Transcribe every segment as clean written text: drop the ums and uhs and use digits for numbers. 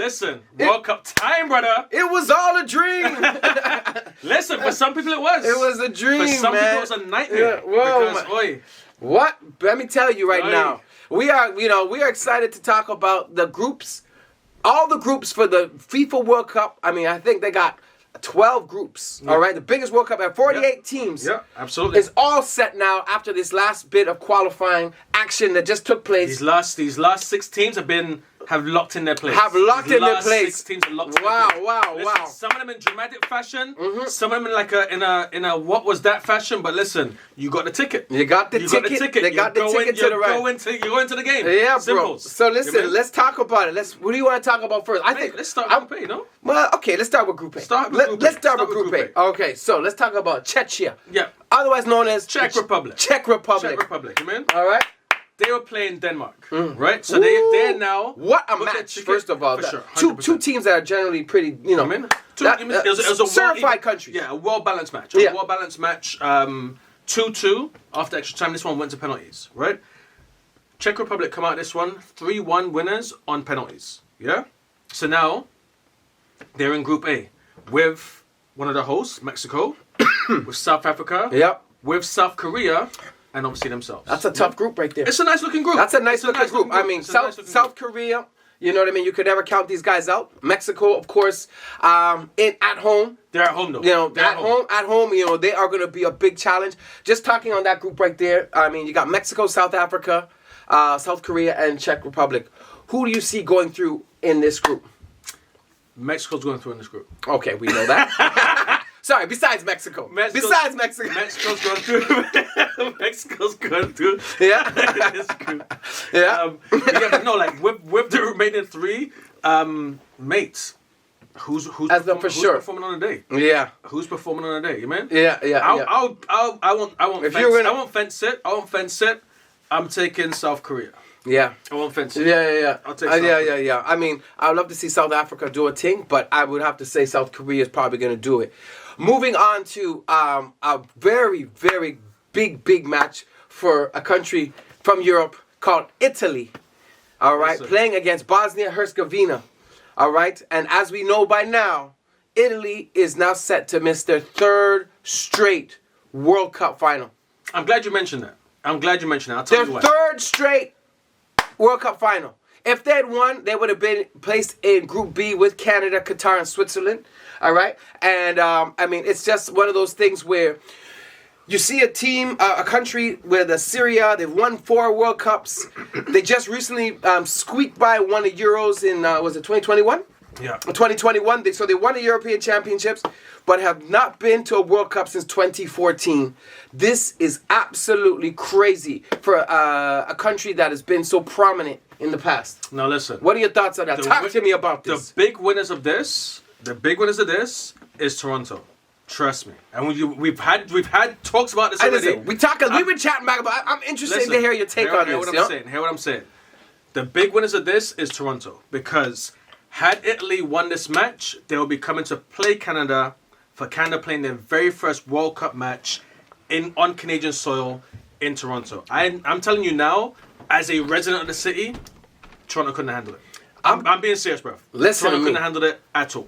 Listen, World Cup time, brother. It was all a dream. Listen, for some people it was. It was a dream, For some man. people it was a nightmare. Yeah, well, because, what? Let me tell you right Oi. now. We are excited to talk about the groups, all the groups for the FIFA World Cup. I mean, I think they got 12 groups. Yeah. All right, the biggest World Cup at 48 teams. Yeah, absolutely. It's all set now after this last bit of qualifying action that just took place. These last 6 teams have locked in their place. These last 6 teams are locked in Wow, their place. wow, Listen, wow. Some of them in dramatic fashion, some of them in like in a what was that fashion, but listen, you got the ticket. You got the ticket. They got the ticket to the right. You're going to the game. Yeah, bro. Simples. So listen, let's talk about it. What do you want to talk about first? Let's start with Group A, no? Well, okay, let's start with Group A. Let's start with Group A. Okay, so let's talk about Czechia. Yeah. Otherwise known as Czech Republic. Czech Republic. You mean? All right. They were playing Denmark, right? So they're now. What a match! First of all, for sure, two teams that are generally pretty, It was a certified countries. Yeah, a well-balanced match. Yeah. A well-balanced match. 2-2 after extra time. This one went to penalties, right? Czech Republic come out this one 3-1 winners on penalties. Yeah. So now they're in Group A with one of the hosts, Mexico, with South Africa, Yep. with South Korea, and obviously themselves. That's a tough group right there. It's a nice looking group. That's a nice looking group. I mean, South Korea. You know what I mean? You could never count these guys out. Mexico, of course, at home. They're at home though. You know, They're at home, you know, they are going to be a big challenge. Just talking on that group right there, I mean, you got Mexico, South Africa, South Korea, and Czech Republic. Who do you see going through in this group? Mexico's going through in this group. Okay, we know that. Sorry, besides Mexico. Mexico's going through. Mexico's going through. Yeah. This group. Yeah. But no, like with the remaining 3 mates. Who's performing on the day? Yeah. Who's performing on the day? You mean? Yeah. I won't If fence. you're gonna- I won't fence it. I'm taking South Korea. Yeah. I won't fence it. Yeah. I'll take South Korea. Yeah. I mean, I would love to see South Africa do a thing, but I would have to say South Korea is probably going to do it. Moving on to a very, very big match for a country from Europe called Italy. All right, Listen. playing against Bosnia-Herzegovina. All right, and as we know by now, Italy is now set to miss their 3rd straight World Cup final. I'm glad you mentioned that. I'll tell Their you why. 3rd straight World Cup final. If they had won, they would have been placed in Group B with Canada, Qatar, and Switzerland. All right? And, I mean, it's just one of those things where you see a team, a country with Syria, they've won 4 World Cups. They just recently squeaked by, won the Euros in, was it 2021? Yeah. 2021. So they won the European Championships, but have not been to a World Cup since 2014. This is absolutely crazy for a country that has been so prominent in the past. Now listen. What are your thoughts on that? Talk to me about this. The big winners of this is Toronto. Trust me. And we've had talks about this already. Listen, we've been chatting back about. I'm interested to hear your take on this. Hear what I'm saying. The big winners of this is Toronto, because had Italy won this match, they will be coming to play Canada, for Canada playing their very first World Cup match on Canadian soil in Toronto. I'm telling you now, as a resident of the city, Toronto couldn't handle it. I'm being serious, bro. Listen, Toronto couldn't handle it at all.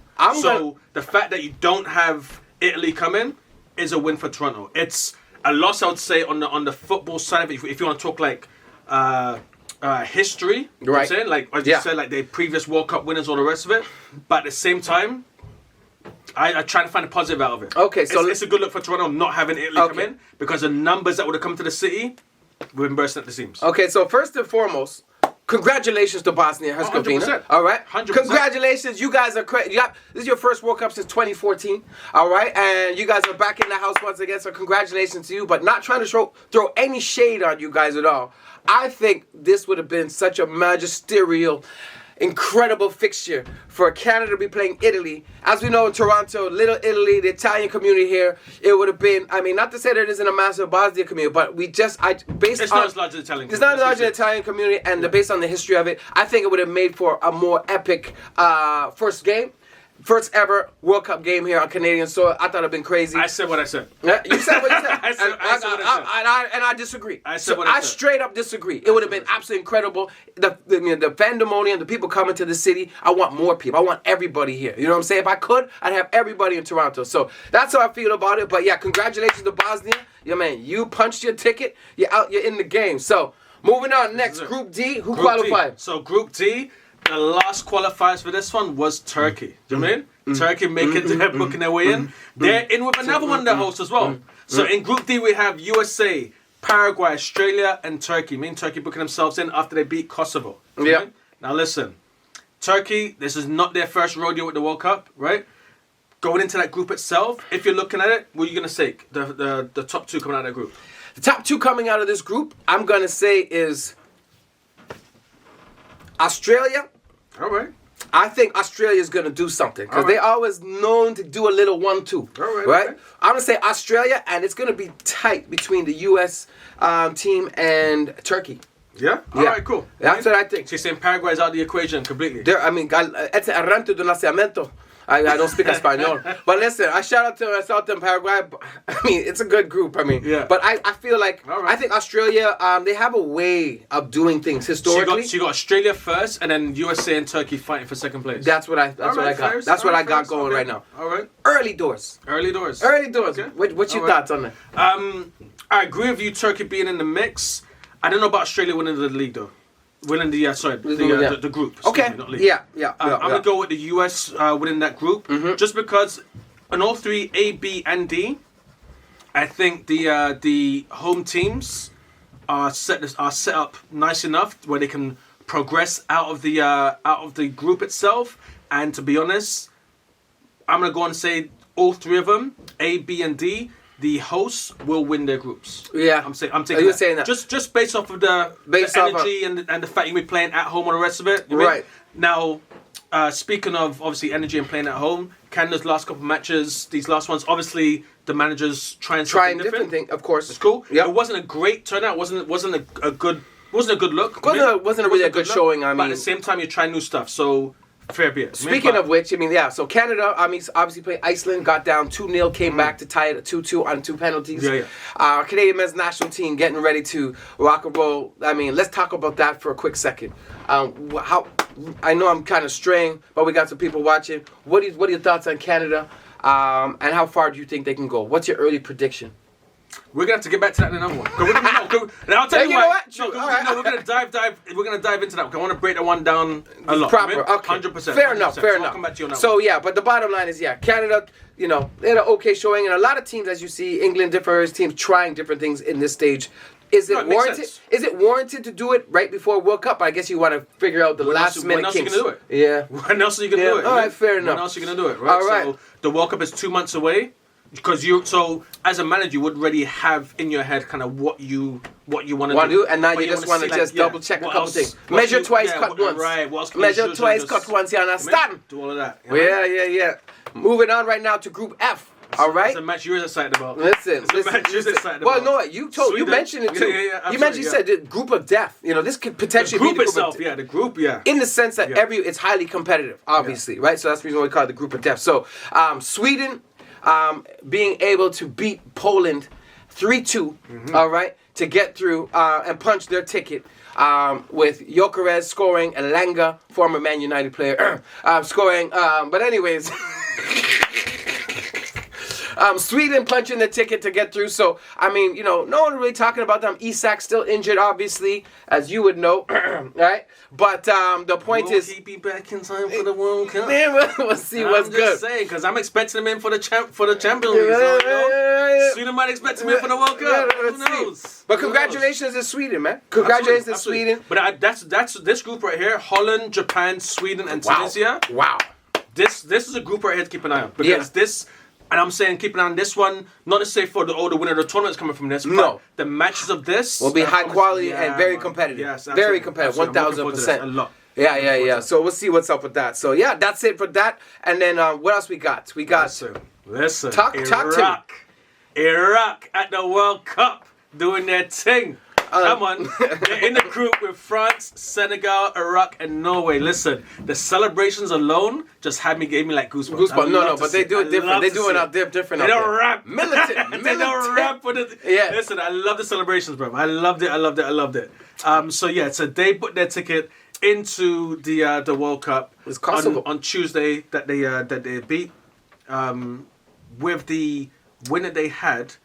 The fact that you don't have Italy come in is a win for Toronto. It's a loss, I would say, on the football side of it. If you want to talk like history, you know what I'm saying? Like as you said, like the previous World Cup winners, all the rest of it. But at the same time, I try to find a positive out of it. Okay, so it's a good look for Toronto not having Italy come in, because the numbers that would have come to the city would have been bursting at the seams. Okay, so first and foremost, congratulations to Bosnia-Herzegovina. 100%. All right? 100%. Congratulations. You guys are crazy. This is your first World Cup since 2014. All right? And you guys are back in the house once again, so congratulations to you. But not trying to throw any shade on you guys at all. I think this would have been such a magisterial, incredible fixture for Canada to be playing Italy. As we know, in Toronto, Little Italy, the Italian community here, it would have been, I mean, not to say there isn't a massive Bosnia community, but it's not as large as the Italian community. It's not as large as the Italian community, and based on the history of it, I think it would have made for a more epic first game. First ever World Cup game here on Canadian soil. I thought it'd been crazy. I said what I said. Yeah, you said what you said. I said what I said. And I disagree. I said what I said. Straight up disagree. It would have been absolutely incredible. The fandemonium, the people coming to the city. I want more people. I want everybody here. You know what I'm saying? If I could, I'd have everybody in Toronto. So that's how I feel about it. But yeah, congratulations to Bosnia. Yeah, man, you punched your ticket. You're out. You're in the game. So moving on. Next, Group D. Who qualified? So Group D. The last qualifiers for this one was Turkey. Do you know what I mean? Turkey booking their way in. They're in with another one of the hosts as well. So in Group D we have USA, Paraguay, Australia, and Turkey. Turkey booking themselves in after they beat Kosovo. Yeah. Right? Now listen, Turkey, this is not their first rodeo with the World Cup, right? Going into that group itself, if you're looking at it, what are you going to say? The top two coming out of that group? The top two coming out of this group, I'm going to say is Australia. All right. I think Australia is going to do something because they always known to do a little 1-2. All right. Right? Okay. I'm going to say Australia, and it's going to be tight between the U.S. Team and Turkey. Yeah? All right, cool. That's what I think. So you're saying Paraguay is out of the equation completely? It's arranque de nacimiento. I don't speak Espanol. But listen, I shout out to Paraguay. I mean, it's a good group. I mean, yeah. But I feel like, right. I think Australia, they have a way of doing things historically. So you got Australia first, and then USA and Turkey fighting for second place. That's what I got. That's what I got going right now. All right. Early doors. Okay. What's your thoughts on that? I agree with you, Turkey being in the mix. I don't know about Australia winning the league, though. Winning the the group. Okay. Me, not league. Yeah. I'm gonna go with the US winning that group, just because in all three A, B, and D, I think the home teams are set up nice enough where they can progress out of the group itself. And to be honest, I'm gonna go and say all three of them, A, B, and D. The hosts will win their groups. Yeah, I'm taking. You're saying that just based off of the energy and the fact you'll be playing at home and the rest of it. Right. Now, speaking of obviously energy and playing at home, Canada's last couple of matches, these last ones, obviously the managers trying different thing. Of course, it's cool. Yep. It wasn't a great turnout. wasn't a good look. Wasn't a really good showing. I mean, but at the same time, you're trying new stuff. So. Fair bit. Speaking of which, so Canada, obviously played Iceland, got down 2-0, came back to tie it at 2-2 on 2 penalties. Yeah. Canadian men's national team getting ready to rock and roll. I mean, let's talk about that for a quick second. I know I'm kind of straying, but we got some people watching. What are your thoughts on Canada, and how far do you think they can go? What's your early prediction? We're gonna have to get back to that in another one. And I'll tell you know why. what? We're gonna dive. We're gonna dive into that. I want to break that one down a lot. Proper. Okay. 100%. Fair enough. I'll come back to you on that. So yeah, but the bottom line is Canada. They had an okay showing, and a lot of teams, as you see, England, different teams trying different things in this stage. Is it warranted? Is it warranted to do it right before World Cup? I guess you want to figure out the last minute kinks. When else are you gonna do it? Yeah. When else are you gonna do it? All right, fair enough. When else are you gonna do it? Right. All right. So the World Cup is 2 months away. Because so as a manager, you would already have in your head kind of what you want to do, and now you just want to just double check a couple things. Measure twice, cut once. Right. What else Measure twice, cut once. You understand? Do all of that. Yeah. Moving on right now to Group F. All right. It's a match you're excited about. Listen. Excited well, about. no, you mentioned it too. You said the group of death. This could potentially be the group itself. The group. In the sense that it's highly competitive, obviously, right? So that's the reason why we call it the group of death. So Sweden. Being able to beat Poland 3-2, all right, to get through and punch their ticket with Gyökeres scoring, Elanga, former Man United player, scoring. But anyways, Sweden punching the ticket to get through. So, I mean, no one really talking about them. Isak still injured, obviously, as you would know, right? But the point is, will he be back in time for the World Cup? Man, we'll see what's good. I'm just saying, because I'm expecting him in for the Champions League. So, Sweden might expect him in for the World Cup. Who knows? But congratulations to Sweden, man. Congratulations to Sweden. But that's this group right here: Holland, Japan, Sweden, and Tunisia. Wow. This is a group right here to keep an eye on, because this. And I'm saying keep an eye on this one, not to say for the winner of the tournament's coming from this, but the matches of this will be high quality and very competitive. Yes, very competitive, 1,000%. A lot. Yeah. So we'll see what's up with that. So yeah, that's it for that. And then what else we got? We got listen. Talk to me. Iraq at the World Cup doing their thing. Come on. They're in the group with France, Senegal, Iraq, and Norway. Listen, the celebrations alone just gave me like goosebumps. No, but they do it different. They do it out there different. They don't rap. Militant. They don't rap with it. Yeah. Listen, I love the celebrations, bro. I loved it. So they put their ticket into the World Cup It's Kosovo. on Tuesday that they beat. With the winner they had.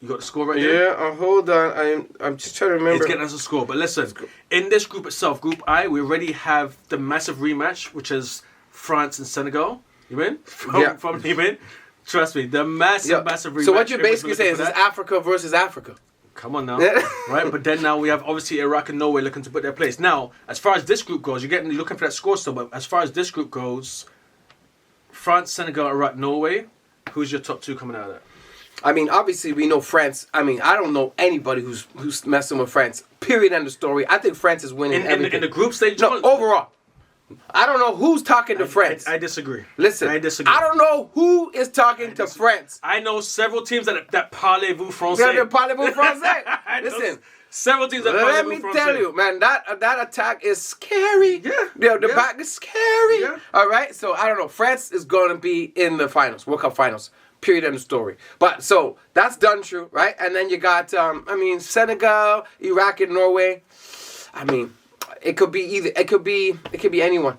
You got the score right there? Yeah, hold on. I'm just trying to remember. It's getting us a score. But listen, in this group itself, Group I, we already have the massive rematch, which is France and Senegal. You in? From you in? Trust me, the massive rematch. So what you're basically saying is Africa versus Africa. Come on now. Right? But then now we have obviously Iraq and Norway looking to put their place. Now, as far as this group goes, you're looking for that score still, but as far as this group goes, France, Senegal, Iraq, Norway, who's your top two coming out of that? I mean, obviously we know France. I mean, I don't know anybody who's messing with France. Period. End of story. I think France is winning everything. In the group stage? No, overall. I don't know who's talking to France. I disagree. Listen, I disagree. I don't know who is talking to France. I know several teams that parlez-vous français. Yeah, parlez-vous français. Listen. Several teams that Let me tell you, man, that attack is scary. Yeah. The back is scary. Yeah. All right, so I don't know. France is going to be in the finals, World Cup finals. Period. End of story. But so that's done, true, right? And then you got, Senegal, Iraq, and Norway. I mean, it could be either. It could be anyone.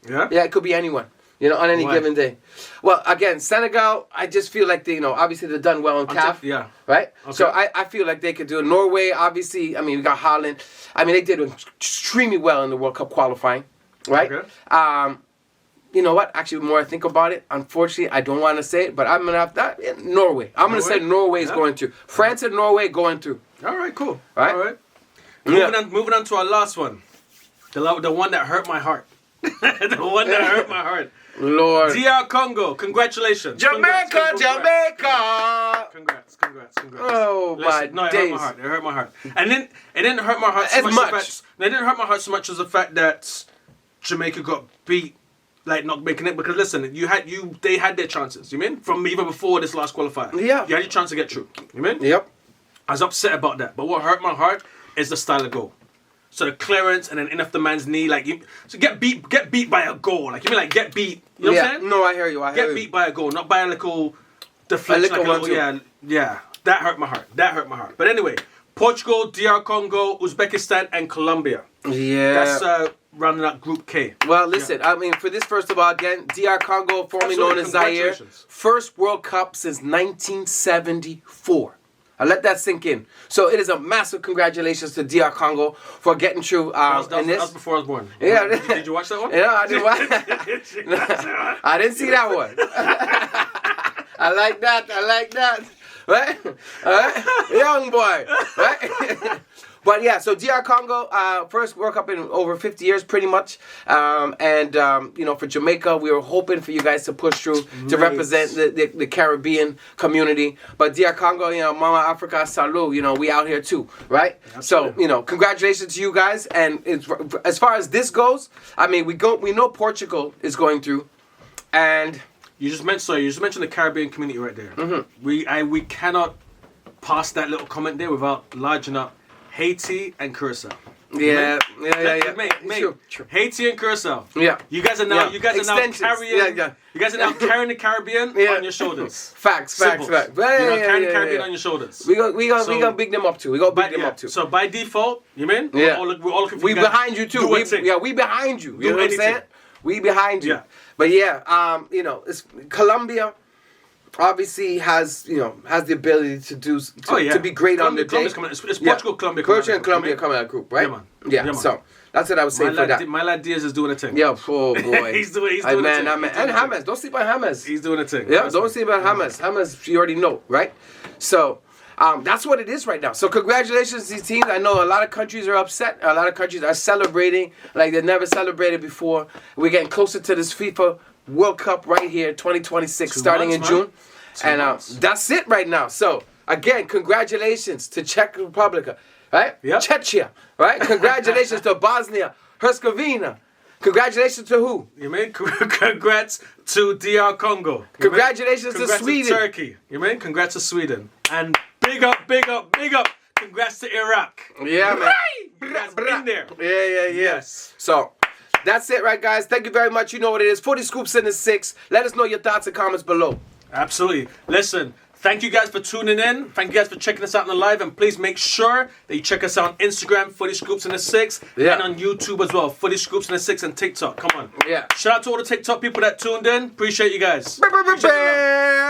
Yeah. Yeah, it could be anyone. On any given day. Well, again, Senegal, I just feel like they, obviously they've done well in CAF. Yeah. Right? Okay. So I feel like they could do it. Norway, obviously, we got Holland. They did extremely well in the World Cup qualifying. Right? Okay. You know what? Actually, the more I think about it, unfortunately, I don't want to say it, but I'm going to have that. Norway. I'm going to say Norway is going through. France and Norway going through. All right, cool. Right? All right. Yeah. Moving on to our last one. The one that hurt my heart. The one that hurt my heart. Lord. DR Congo, congratulations. Jamaica. Congrats. Oh, listen, my days. days. It hurt my heart. And then it didn't hurt my heart so much. It didn't hurt my heart so much as the fact that Jamaica got beat, like not making it. Because listen, they had their chances. You mean from even before this last qualifier? Yeah. You had your chance to get through. You mean? Yep. I was upset about that. But what hurt my heart is the style of goal. So the clearance and then in off the man's knee, so get beat by a goal. Like you mean like get beat. You know what I'm saying? No, I hear you. Get beat by a goal, not by a little deflection. Yeah. That hurt my heart. But anyway, Portugal, DR Congo, Uzbekistan, and Colombia. Yeah. That's rounding out Group K. Well, listen, for this, first of all, again, DR Congo, formerly known as Zaire, first World Cup since 1974. I let that sink in. So it is a massive congratulations to DR Congo for getting through that was before I was born. Yeah. Did you watch that one? Yeah, I did watch. I didn't see that one. I like that. Right? All right? Young boy. Right? But yeah, so DR Congo, first World Cup in over 50 years, pretty much. For Jamaica, we were hoping for you guys to push through to represent the Caribbean community. But DR Congo, Mama Africa, salud, we out here too, right? Absolutely. So, congratulations to you guys. And as far as this goes, we know Portugal is going through, and you just mentioned the Caribbean community right there. Mm-hmm. We cannot pass that little comment there without larging up Haiti and Curacao. Yeah. Mate, True. Haiti and Curacao. Yeah. You guys are now Extensions. carrying. Yeah. You guys are now carrying the Caribbean on your shoulders. Facts. You're carrying the Caribbean on your shoulders. We gonna big them up too. We gonna big them up too. So by default, you mean? Yeah. We're all looking for we behind you too. We behind you. You know what I'm saying? We behind you. Yeah. But it's Colombia. Obviously has the ability to be great on the day. It's Portugal, Colombia. Portugal and Colombia coming out of group, right? Yeah, man. So that's what I was saying for that. My lad Diaz is doing a thing. Yeah, oh boy. he's doing a thing. And James. Don't sleep on James. He's doing a thing. Yeah, don't sleep on James. James, you already know, right? So that's what it is right now. So congratulations to these teams. I know a lot of countries are upset. A lot of countries are celebrating like they've never celebrated before. We're getting closer to this FIFA World Cup right here, 2026, starting in June. And that's it right now. So, again, congratulations to Czech Republic, right? Yep. Czechia, right? Congratulations to Bosnia, Herzegovina. Congratulations to who? You mean? Congrats to DR Congo. Congratulations to Sweden. To Turkey. You mean? Congrats to Sweden. And big up Congrats to Iraq. Yeah, man. You guys been there. Yeah. Yes. So, that's it, right, guys? Thank you very much. You know what it is. 40 Scoops in the 6. Let us know your thoughts and comments below. Absolutely. Listen, thank you guys for tuning in. Thank you guys for checking us out on the live. And please make sure that you check us out on Instagram, 40 Scoops in the 6. Yeah. And on YouTube as well, 40 Scoops in the 6 and TikTok. Come on. Yeah. Shout out to all the TikTok people that tuned in. Appreciate you guys. Appreciate the love.